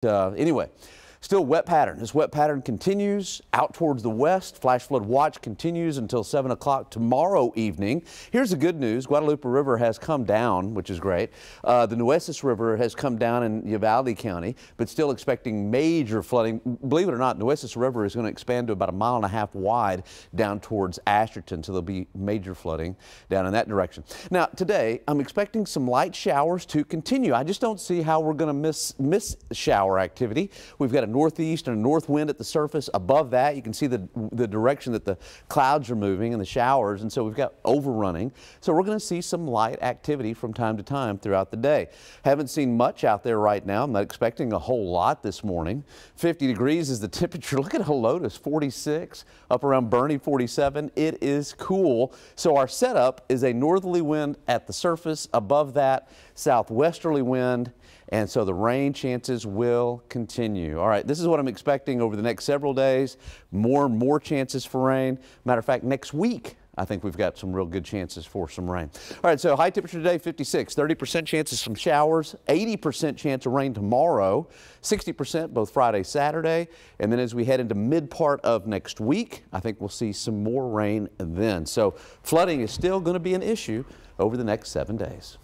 Anyway, still wet pattern. This wet pattern continues out towards the west. Flash flood watch continues until 7 o'clock tomorrow evening. Here's the good news. Guadalupe River has come down, which is great. The Nueces River has come down in Uvalde County, but still expecting major flooding. Believe it or not, Nueces River is going to expand to about 1.5 miles wide down towards Ashterton, so there'll be major flooding down in that direction. Now, today, I'm expecting some light showers to continue. I just don't see how we're going to miss shower activity. We've got a northeast and a north wind at the surface. Above that, you can see the direction that the clouds are moving and the showers, and so we've got overrunning. So we're going to see some light activity from time to time throughout the day. Haven't seen much out there right now. I'm not expecting a whole lot this morning. 50 degrees is the temperature. Look at Helotes, 46, up around Bernie, 47. It is cool. So our setup is a northerly wind at the surface. Above that, southwesterly wind. And so the rain chances will continue. All right, this is what I'm expecting over the next several days. More and more chances for rain. Matter of fact, next week, I think we've got some real good chances for some rain. All right, so high temperature today, 56, 30% chance of some showers, 80% chance of rain tomorrow, 60% both Friday, Saturday. And then as we head into mid part of next week, I think we'll see some more rain then. So flooding is still going to be an issue over the next 7 days.